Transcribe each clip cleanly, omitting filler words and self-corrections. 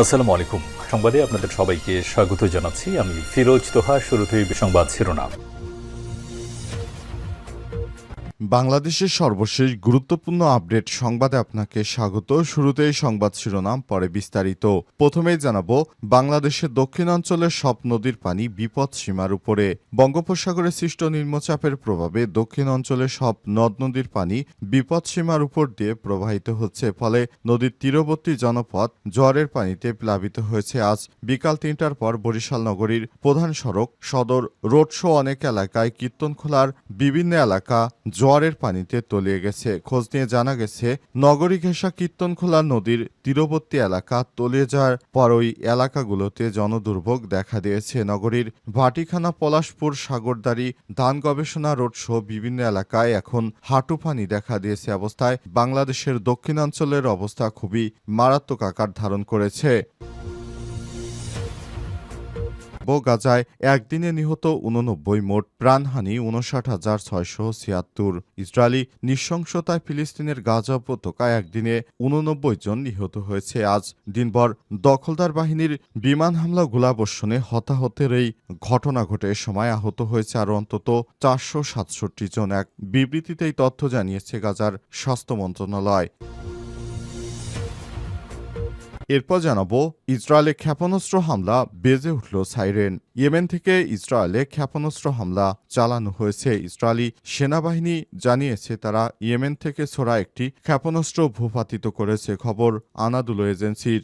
আসসালামু আলাইকুম। সংবাদে আপনাদের সবাইকে স্বাগত জানাচ্ছি। আমি ফিরোজ তোহা। শুরুতেই সংবাদ শিরোনাম। বাংলাদেশের সর্বশেষ গুরুত্বপূর্ণ আপডেট সংবাদে আপনাকে স্বাগত। শুরুতেই সংবাদ শিরোনাম, পরে বিস্তারিত। প্রথমেই জানাবো, বাংলাদেশের দক্ষিণাঞ্চলের সব নদীর পানি বিপদ সীমার উপরে। বঙ্গোপসাগরে সৃষ্ট নিম্নচাপের প্রভাবে দক্ষিণ অঞ্চলের সব নদ নদীর পানি বিপদ সীমার উপর দিয়ে প্রবাহিত হচ্ছে। ফলে নদীর তীরবর্তী জনপদ জোয়ারের পানিতে প্লাবিত হয়েছে। আজ বিকাল ৩টার পর বরিশাল নগরীর প্রধান সড়ক, সদর, রোড শো অনেক এলাকায়, কীর্তনখোলার বিভিন্ন এলাকা জোয়ারের পানিতে তলিয়ে গেছে। খোঁজ নিয়ে জানা গেছে, নগরী ঘেঁষা কীর্তনখোলা নদীর তীরবর্তী এলাকা তলিয়ে যাওয়ার পর ওই এলাকাগুলোতে জনদুর্ভোগ দেখা দিয়েছে। নগরীর ভাটিখানা, পলাশপুর, সাগরদাড়ি, ধান গবেষণা রোড সহ বিভিন্ন এলাকায় এখন হাঁটু পানি দেখা দিয়েছে। অবস্থায় বাংলাদেশের দক্ষিণাঞ্চলের অবস্থা খুবই মারাত্মক আকার ধারণ করেছে। গাজায় একদিনে নিহত ৮৯, মোট প্রাণহানি ৫৯,৬৭৬। ইসরায়েলি নৃশংসতায় ফিলিস্তিনের গাজা উপত্যকায় একদিনে ৮৯ জন নিহত হয়েছে। আজ দিনভর দখলদার বাহিনীর বিমান হামলা, গোলাবর্ষণে হতাহতের এই ঘটনা ঘটে। এ সময় আহত হয়েছে আরও অন্তত ৪৬৭ জন। এক বিবৃতিতে এই তথ্য জানিয়েছে গাজার স্বাস্থ্য মন্ত্রণালয়। এরপর জানাবো, ইসরায়েলে ক্ষেপণাস্ত্র হামলা, বেজে উঠল সাইরেন। ইয়েমেন থেকে ইসরায়েলে ক্ষেপণাস্ত্র হামলা চালানো হয়েছে। ইসরায়েলি সেনাবাহিনী জানিয়েছে, তারা ইয়েমেন থেকে ছোড়া একটি ক্ষেপণাস্ত্র ভূপাতিত করেছে। খবর আনাদুলো এজেন্সির।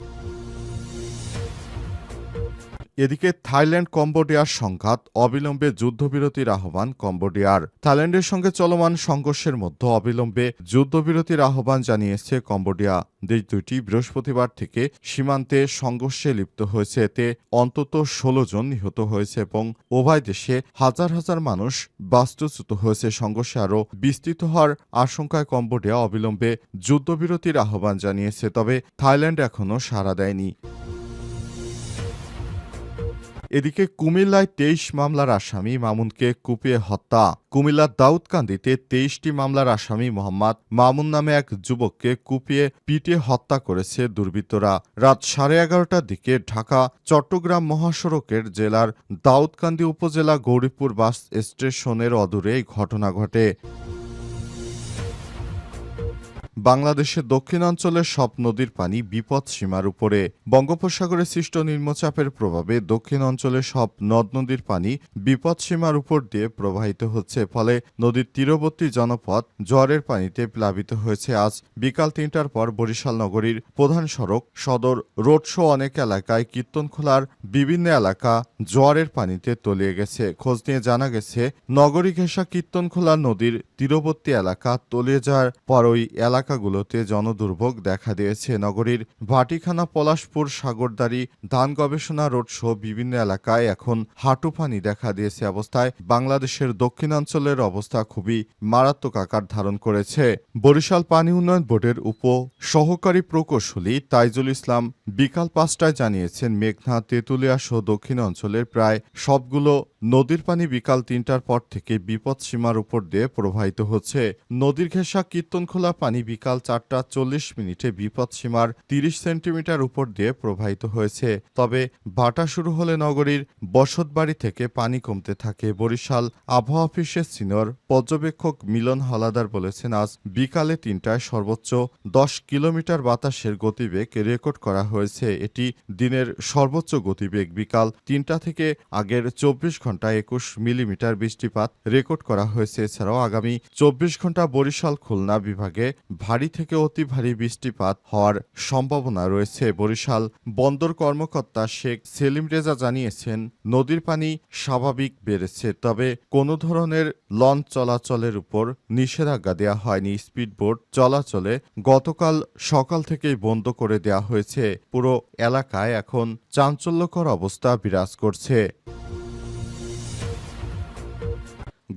এদিকে থাইল্যান্ড কম্বোডিয়ার সংঘাত, অবিলম্বে যুদ্ধবিরতির আহ্বান কম্বোডিয়ার। থাইল্যান্ডের সঙ্গে চলমান সংঘর্ষের মধ্যে অবিলম্বে যুদ্ধবিরতির আহ্বান জানিয়েছে কম্বোডিয়া। দেশ দুটি বৃহস্পতিবার থেকে সীমান্তে সংঘর্ষে লিপ্ত হয়েছে। এতে অন্তত ১৬ জন নিহত হয়েছে এবং উভয় দেশে হাজার হাজার মানুষ বাস্তুচ্যুত হয়েছে। সংঘর্ষে আরও বিস্তৃত হওয়ার আশঙ্কায় কম্বোডিয়া অবিলম্বে যুদ্ধবিরতির আহ্বান জানিয়েছে। তবে থাইল্যান্ড এখনও সাড়া দেয়নি। এদিকে কুমিল্লায় ২৩ মামলার আসামি মামুনকে কুপিয়ে হত্যা। কুমিল্লার দাউদকান্দিতে ২৩টি মামলার আসামি মোহাম্মদ মামুন নামে এক যুবককে কুপিয়ে পিটিয়ে হত্যা করেছে দুর্বৃত্তরা। রাত 11:30টার দিকে ঢাকা চট্টগ্রাম মহাসড়কের জেলার দাউদকান্দি উপজেলা গৌরীপুর বাস স্টেশনের অদূরে এই ঘটনা ঘটে। বাংলাদেশের দক্ষিণাঞ্চলের সব নদীর পানি বিপদ সীমার উপরে। বঙ্গোপসাগরে সৃষ্ট নিম্নচাপের প্রভাবে দক্ষিণ অঞ্চলের সব নদ নদীর পানি বিপদ সীমার উপর দিয়ে প্রবাহিত হচ্ছে। ফলে নদীর তীরবর্তী জনপদ জোয়ারের পানিতে প্লাবিত হয়েছে। আজ বিকাল ৩টার পর বরিশাল নগরীর প্রধান সড়ক, সদর, রোড শো অনেক এলাকায়, কীর্তনখোলার বিভিন্ন এলাকা জোয়ারের পানিতে তলিয়ে গেছে। খোঁজ নিয়ে জানা গেছে, নগরী ঘেঁষা কীর্তনখোলা নদীর তীরবর্তী এলাকা তলিয়ে যাওয়ার পর ওই এলাকাগুলোতে জনদুর্ভোগ দেখা দিয়েছে। নগরীর ভাটিখানা, পলাশপুর, সাগরদাড়ি, ধান গবেষণা রোড সহ বিভিন্ন এলাকায় এখন হাঁটু পানি দেখা দিয়েছে। অবস্থায় বাংলাদেশের দক্ষিণাঞ্চলের অবস্থা খুবই মারাত্মক আকার ধারণ করেছে। বরিশাল পানি উন্নয়ন বোর্ডের সহকারী প্রকৌশলী তাইজুল ইসলাম বিকাল ৫টায় জানিয়েছেন, মেঘনা, তেঁতুলিয়া সহ দক্ষিণ অঞ্চলের প্রায় সবগুলো নদীর পানি বিকাল ৩টার পর থেকে বিপদ সীমার উপর দিয়ে প্রবাহিত হচ্ছে। নদীর ঘেঁষা কীর্তনখোলা পানি বিকাল ৪টা ৪০ বিপদ সীমার ৩০ সেন্টিমিটার উপর দিয়ে প্রবাহিত হয়েছে। তবে ভাটা শুরু হলে নগরীর বসতবাড়ি থেকে পানি কমতে থাকে। বরিশাল আবহাওয়া অফিসের সিনিয়র পর্যবেক্ষক মিলন হালাদার বলেছেন, আজ বিকালে ৩টায় সর্বোচ্চ ১০ কিলোমিটার বাতাসের গতিবেগ রেকর্ড করা হয়েছে। এটি দিনের সর্বোচ্চ গতিবেগ। বিকাল ৩টা থেকে আগের ২৪ ঘন্টায় ২১ মিলিমিটার বৃষ্টিপাত রেকর্ড করা হয়েছে। এছাড়াও আগামী ২৪ ঘন্টা বরিশাল, খুলনা বিভাগে ভারী থেকে অতি ভারী বৃষ্টিপাত হওয়ার সম্ভাবনা রয়েছে। বরিশাল বন্দর কর্মকর্তা শেখ সেলিম রেজা জানিয়েছেন, নদীর পানি স্বাভাবিক বেড়েছে, তবে কোনো ধরনের লঞ্চ চলাচলের উপর নিষেধাজ্ঞা দেওয়া হয়নি। স্পিডবোট চলাচলে গতকাল সকাল থেকেই বন্ধ করে দেওয়া হয়েছে। পুরো এলাকায় এখন চাঞ্চল্যকর অবস্থা বিরাজ করছে।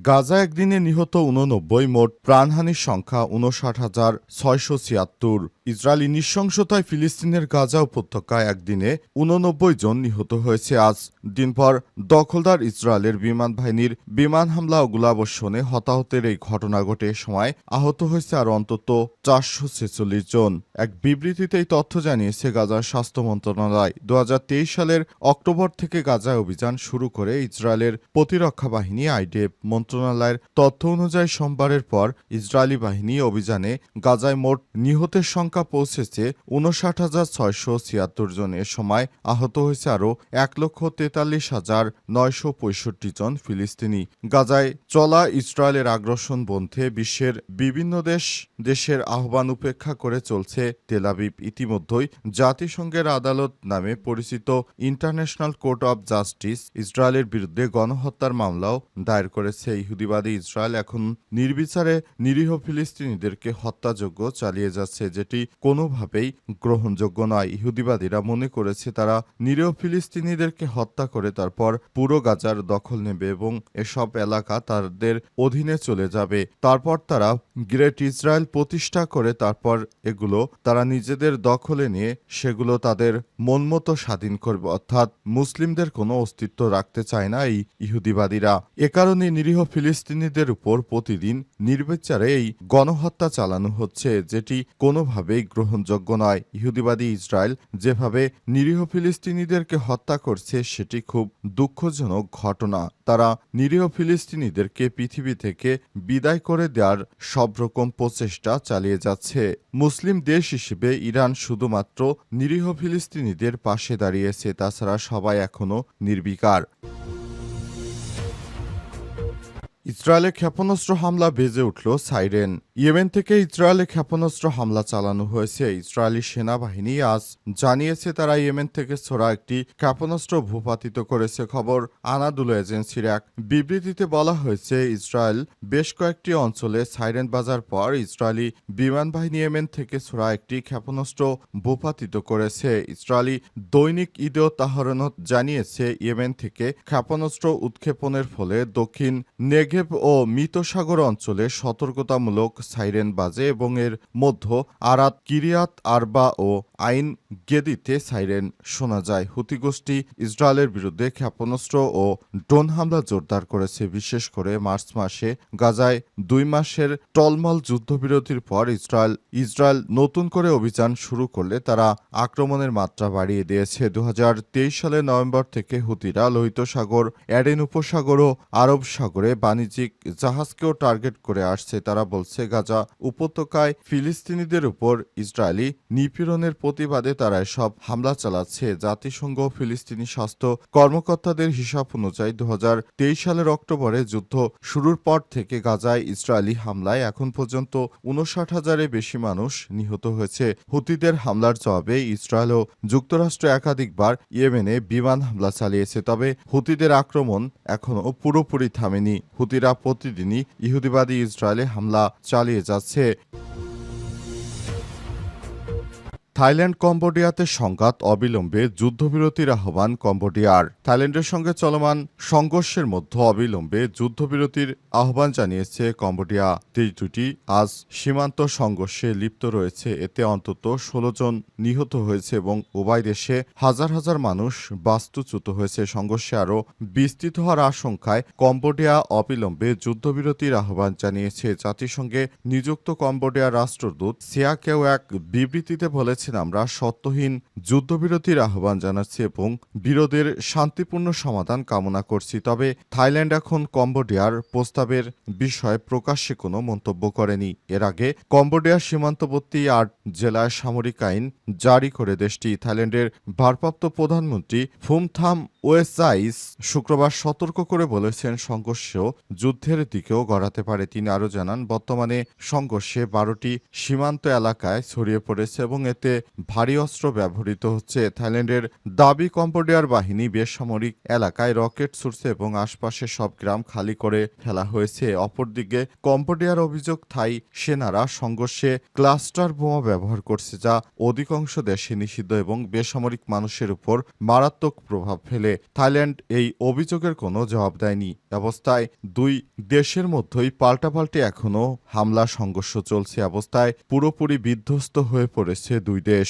গাজা একদিনে নিহত ৮৯, মোট প্রাণহানির সংখ্যা ৫৯,৬৭৬। ইসরায়েলি নৃশংসতায় ফিলিস্তিনের গাজা উপত্যকায় একদিনে ৮৯ জন নিহত হয়েছে। আজ দিনভর দখলদার ইসরায়েলের বিমান বাহিনীর বিমান হামলা ও গোলাবর্ষণে হতাহতের এই ঘটনা ঘটে। সময় আহত হয়েছে আর অন্তত ৪৪৬ জন। এক বিবৃতিতে এই তথ্য জানিয়েছে গাজার স্বাস্থ্য মন্ত্রণালয়। ২০২৩ সালের অক্টোবর থেকে গাজায় অভিযান শুরু করে ইসরায়েলের প্রতিরক্ষা বাহিনী আইডিএফ। মন্ত্রণালয়ের তথ্য অনুযায়ী সোমবারের পর ইসরায়েলি বাহিনী অভিযানে গাজায় মোট নিহতের সংখ্যা পৌঁছেছে ৫৯,৬৭৬ জন। এ সময় আহত হয়েছে আরও ১,৪৩,৯৬৫ জন ফিলিস্তিনি। গাজায় চলা ইসরায়েলের আগ্রাসন বন্ধে বিশ্বের বিভিন্ন দেশের আহ্বান উপেক্ষা করে চলছে তেল আবিব। ইতিমধ্যেই জাতিসংঘের আদালত নামে পরিচিত ইন্টারন্যাশনাল কোর্ট অব জাস্টিস ইসরায়েলের বিরুদ্ধে গণহত্যার মামলাও দায়ের করেছে। ইহুদিবাদী ইসরায়েল এখন নির্বিচারে নিরীহ ফিলিস্তিনিদেরকে হত্যাযজ্ঞ চালিয়ে যাচ্ছে, যেটি কোনোভাবেই গ্রহণযোগ্য নয়। ইহুদিবাদীরা মনে করেছে তারা নিরীহ ফিলিস্তিনিদেরকে হত্যা করে তারপর পুরো গাজার দখল নেবে এবং এসব এলাকা তাদের অধীনে চলে যাবে। তারপর তারা গ্রেট ইসরায়েল প্রতিষ্ঠা করে তারপর এগুলো তারা নিজেদের দখলে নিয়ে সেগুলো তাদের মনমতো স্বাধীন করবে। অর্থাৎ মুসলিমদের কোনো অস্তিত্ব রাখতে চায় না এই ইহুদিবাদীরা। এ কারণে নিরীহ ফিলিস্তিনিদের উপর প্রতিদিন নির্বিচারে এই গণহত্যা চালানো হচ্ছে, যেটি কোনোভাবেই গ্রহণযোগ্য নয়। ইহুদিবাদী ইসরায়েল যেভাবে নিরীহ ফিলিস্তিনিদেরকে হত্যা করছে সেটি খুব দুঃখজনক ঘটনা। তারা নিরীহ ফিলিস্তিনিদেরকে পৃথিবী থেকে বিদায় করে দেওয়ার সব রকম প্রচেষ্টা চালিয়ে যাচ্ছে। মুসলিম দেশ হিসেবে ইরান শুধুমাত্র নিরীহ ফিলিস্তিনিদের পাশে দাঁড়িয়েছে, তাছাড়া সবাই এখনও নির্বিকার। ইসরায়েলে ক্ষেপণাস্ত্র হামলা বেজে উঠল সাইরেন। ইয়েমেন থেকে ইসরায়েলে ক্ষেপণাস্ত্র হামলা চালানো হয়েছে। ইসরায়েলি সেনাবাহিনী আজ জানিয়েছে তারা ইয়েমেন থেকে ছোড়া একটি ক্ষেপণাস্ত্র ভূপাতিত করেছে। খবর আনাদুলু এজেন্সির এক বিবৃতিতে বলা হয়েছে, ইসরায়েল বেশ কয়েকটি অঞ্চলে সাইরেন বাজার পর ইসরায়েলি বিমান বাহিনী ইয়েমেন থেকে ছোড়া একটি ক্ষেপণাস্ত্র ভূপাতিত করেছে। ইসরায়েলি দৈনিক ঈদে তাহরানত জানিয়েছে, ইয়েমেন থেকে ক্ষেপণাস্ত্র উৎক্ষেপণের ফলে দক্ষিণ নেগেভ ও মৃতসাগর অঞ্চলে সতর্কতামূলক সাইরেন বাজে এবং এর মধ্যে আরাত, কিরিয়াত আরবা ও আইন গেদিতে সাইরেন শোনা যায়। হুতি গোষ্ঠী ইসরায়েলের বিরুদ্ধে ক্ষেপণাস্ত্র ও ড্রোন হামলা জোরদার করেছে। বিশেষ করে মার্চ মাসে গাজায় ২ মাসের টলমল যুদ্ধবিরতির পর ইসরায়েল নতুন করে অভিযান শুরু করলে তারা আক্রমণের মাত্রা বাড়িয়ে দিয়েছে। ২০২৩ সালের নভেম্বর থেকে হুতিরা লোহিত সাগর, এডেন উপসাগর ও আরব সাগরে বাণিজ্যিক জাহাজকেও টার্গেট করে আসছে। তারা বলছে গাজা উপত্যকায় ফিলিস্তিনিদের উপর ইসরায়েলি নিপীড়নের প্রতিবাদে তারা এসব হামলা চালাচ্ছে। জাতিসংঘ ফিলিস্তিনি স্বাস্থ্য কর্মকর্তাদের হিসাব অনুযায়ী ২০২৩ সালের অক্টোবরে যুদ্ধ শুরুর পর থেকে গাজায় ইসরায়েলি হামলায় এখন পর্যন্ত ৫৯,০০০-এর বেশি মানুষ নিহত হয়েছে। হুতিদের হামলার জবাবে ইসরায়েল ও যুক্তরাষ্ট্র একাধিকবার ইয়েমেনে বিমান হামলা চালিয়েছে। তবে হুতিদের আক্রমণ এখনও পুরোপুরি থামেনি। হুতিরা প্রতিদিনই ইহুদিবাদী ইসরায়েলে হামলা চালিয়ে যাচ্ছে। থাইল্যান্ড কম্বোডিয়াতে সংঘাত, অবিলম্বে যুদ্ধবিরতির আহ্বান কম্বোডিয়ার। থাইল্যান্ডের সঙ্গে চলমান সংঘর্ষের মধ্যে অবিলম্বে যুদ্ধবিরতির আহ্বান জানিয়েছে কম্বোডিয়া। দেশটি আজ সীমান্ত সংঘর্ষে লিপ্ত রয়েছে। এতে অন্তত ১৬ জন নিহত হয়েছে এবং উভয় দেশে হাজার হাজার মানুষ বাস্তুচ্যুত হয়েছে। সংঘর্ষে আরও বিস্তৃত হওয়ার আশঙ্কায় কম্বোডিয়া অবিলম্বে যুদ্ধবিরতির আহ্বান জানিয়েছে। জাতিসংঘে নিযুক্ত কম্বোডিয়ার রাষ্ট্রদূত সিয়াকেও এক বিবৃতিতে বলেছেন, আমরা সত্যহীন যুদ্ধবিরতির আহ্বান জানাচ্ছি এবং বিরোধের শান্তিপূর্ণ সমাধান কামনা করছি। তবে থাইল্যান্ড এখন কম্বোডিয়ার প্রস্তাবের বিষয়ে প্রকাশ্যে কোনো মন্তব্য করেনি। এর আগে কম্বোডিয়ার সীমান্তবর্তী ৮ জেলায় সামরিক আইন জারি করে দেশটি। থাইল্যান্ডের ভারপ্রাপ্ত প্রধানমন্ত্রী ফুমথাম ওয়েসাইস শুক্রবার সতর্ক করে বলেছেন, সংঘর্ষ যুদ্ধের দিকেও গড়াতে পারে। তিনি আরও জানান, বর্তমানে সংঘর্ষে ১২টি সীমান্ত এলাকায় ছড়িয়ে পড়েছে এবং এতে করতে ভারী অস্ত্র ব্যবহৃত হচ্ছে। থাইল্যান্ডের দাবি কম্বোডিয়ার বাহিনী বেসামরিক এলাকায় রকেট ছুড়ছে এবং আশপাশের সব গ্রাম খালি করে ফেলা হয়েছে। অপরদিকে কম্বোডিয়ার অভিযোগ থাই সেনারা সংঘর্ষে ক্লাস্টার বোমা ব্যবহার করছে, যা অধিকাংশ দেশে নিষিদ্ধ এবং বেসামরিক মানুষের উপর মারাত্মক প্রভাব ফেলে। থাইল্যান্ড এই অভিযোগের কোনো জবাব দেয়নি। অবস্থায় দুই দেশের মধ্যেই পাল্টাপাল্টি এখনও হামলা সংঘর্ষ চলছে। অবস্থায় পুরোপুরি বিধ্বস্ত হয়ে পড়েছে দুই দেশ।